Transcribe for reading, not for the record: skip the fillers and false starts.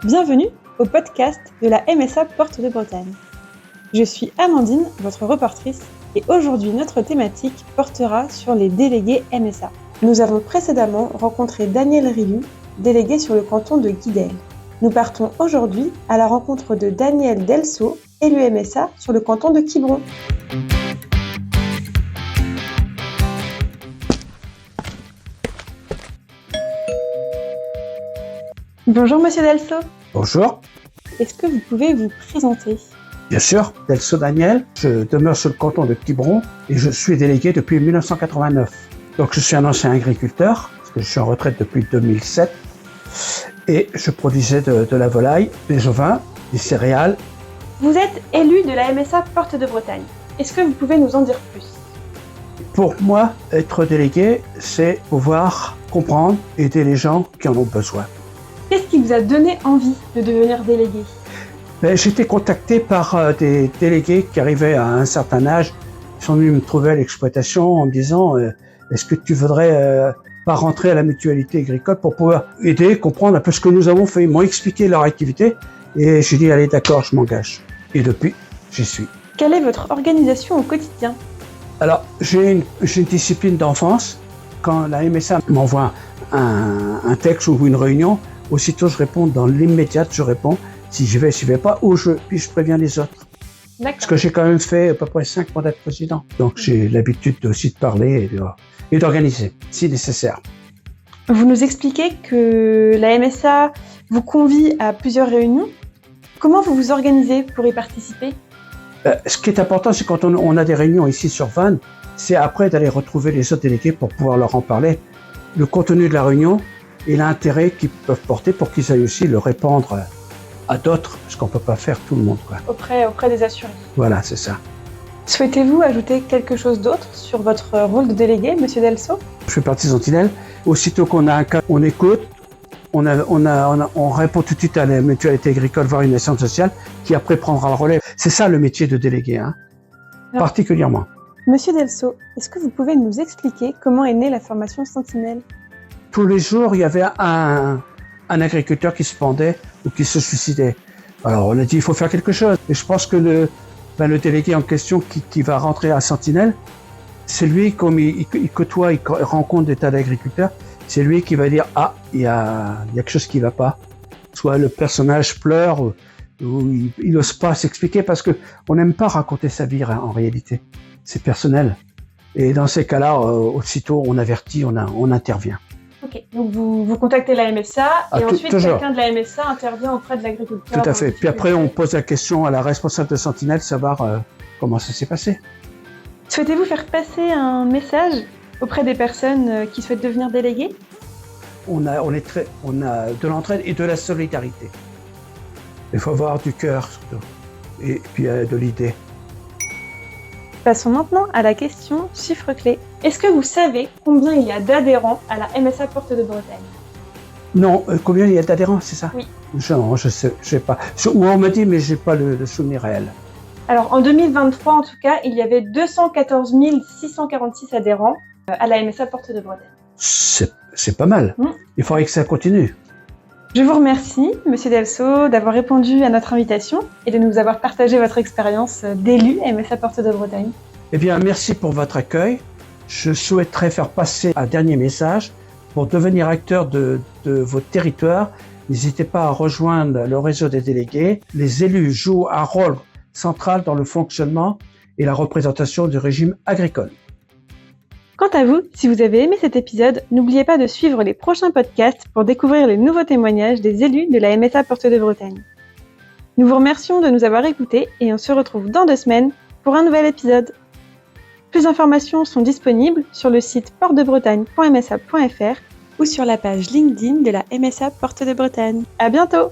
Bienvenue au podcast de la MSA Porte de Bretagne. Je suis Amandine, votre reportrice, et aujourd'hui notre thématique portera sur les délégués MSA. Nous avons précédemment rencontré Daniel Rioux, délégué sur le canton de Guidel. Nous partons aujourd'hui à la rencontre de Daniel Delceau, élu MSA sur le canton de Quiberon. Bonjour Monsieur Delceau. Bonjour. Est-ce que vous pouvez vous présenter ? Bien sûr, Delceau Daniel, je demeure sur le canton de Quiberon et je suis délégué depuis 1989. Donc je suis un ancien agriculteur, parce que je suis en retraite depuis 2007, et je produisais de la volaille, des ovins, des céréales. Vous êtes élu de la MSA Porte de Bretagne. Est-ce que vous pouvez nous en dire plus ? Pour moi, être délégué, c'est pouvoir comprendre, aider les gens qui en ont besoin. Qu'est-ce qui vous a donné envie de devenir délégué ? J'ai été contacté par des délégués qui arrivaient à un certain âge. Ils sont venus me trouver à l'exploitation en me disant est-ce que tu voudrais pas rentrer à la mutualité agricole pour pouvoir aider, comprendre un peu ce que nous avons fait. Ils m'ont expliqué leur activité et j'ai dit allez d'accord, je m'engage. Et depuis, j'y suis. Quelle est votre organisation au quotidien ? Alors, j'ai une discipline d'enfance. Quand la MSA m'envoie un texte ou une réunion, aussitôt je réponds dans l'immédiat, je réponds si j'y vais pas, puis je préviens les autres. D'accord. Parce que j'ai quand même fait à peu près 5 mandats de président. Donc j'ai l'habitude aussi de parler et d'organiser, si nécessaire. Vous nous expliquez que la MSA vous convie à plusieurs réunions. Comment vous vous organisez pour y participer ? Ce qui est important, c'est quand on a des réunions ici sur Vannes, c'est après d'aller retrouver les autres délégués pour pouvoir leur en parler. Le contenu de la réunion et l'intérêt qu'ils peuvent porter pour qu'ils aillent aussi le répandre à d'autres, parce qu'on ne peut pas faire tout le monde, quoi. Auprès des assurés. Voilà, c'est ça. Souhaitez-vous ajouter quelque chose d'autre sur votre rôle de délégué, Monsieur Delceau ? Je fais partie de Sentinelle. Aussitôt qu'on a un cas, on écoute, on répond tout de suite à la mutualité agricole, voire une assistance sociale, qui après prendra le relais. C'est ça le métier de délégué, particulièrement. Monsieur Delceau, est-ce que vous pouvez nous expliquer comment est née la formation Sentinelle ? Tous les jours, il y avait un agriculteur qui se pendait ou qui se suicidait. Alors on a dit il faut faire quelque chose. Et je pense que le délégué en question qui va rentrer à Sentinelle, c'est lui, comme il côtoie, il rencontre des tas d'agriculteurs, c'est lui qui va dire ah, il y a quelque chose qui va pas. Soit le personnage pleure ou il n'ose pas s'expliquer parce que on n'aime pas raconter sa vie en réalité. C'est personnel. Et dans ces cas-là, aussitôt on avertit, on intervient. Ok, donc vous contactez la MSA et ensuite toujours. quelqu'un de la MSA intervient auprès de l'agriculteur. Tout à fait. Puis après, on pose la question à la responsable de Sentinelle, savoir comment ça s'est passé. Souhaitez-vous faire passer un message auprès des personnes qui souhaitent devenir déléguées ? On a de l'entraide et de la solidarité. Il faut avoir du cœur surtout, et puis de l'idée. Passons maintenant à la question chiffre clé. Est-ce que vous savez combien il y a d'adhérents à la MSA Porte de Bretagne ? Non, combien il y a d'adhérents, c'est ça ? Oui. Non, je sais pas. Ou on me dit, mais j'ai pas le souvenir réel. Alors en 2023, en tout cas, il y avait 214 646 adhérents à la MSA Porte de Bretagne. C'est pas mal. Il faudrait que ça continue. Je vous remercie, Monsieur Delceau, d'avoir répondu à notre invitation et de nous avoir partagé votre expérience d'élu MSA Porte de Bretagne. Eh bien, merci pour votre accueil. Je souhaiterais faire passer un dernier message. Pour devenir acteur de votre territoire, n'hésitez pas à rejoindre le réseau des délégués. Les élus jouent un rôle central dans le fonctionnement et la représentation du régime agricole. Quant à vous, si vous avez aimé cet épisode, n'oubliez pas de suivre les prochains podcasts pour découvrir les nouveaux témoignages des élus de la MSA Porte de Bretagne. Nous vous remercions de nous avoir écoutés et on se retrouve dans 2 semaines pour un nouvel épisode. Plus d'informations sont disponibles sur le site portedebretagne.msa.fr ou sur la page LinkedIn de la MSA Porte de Bretagne. À bientôt!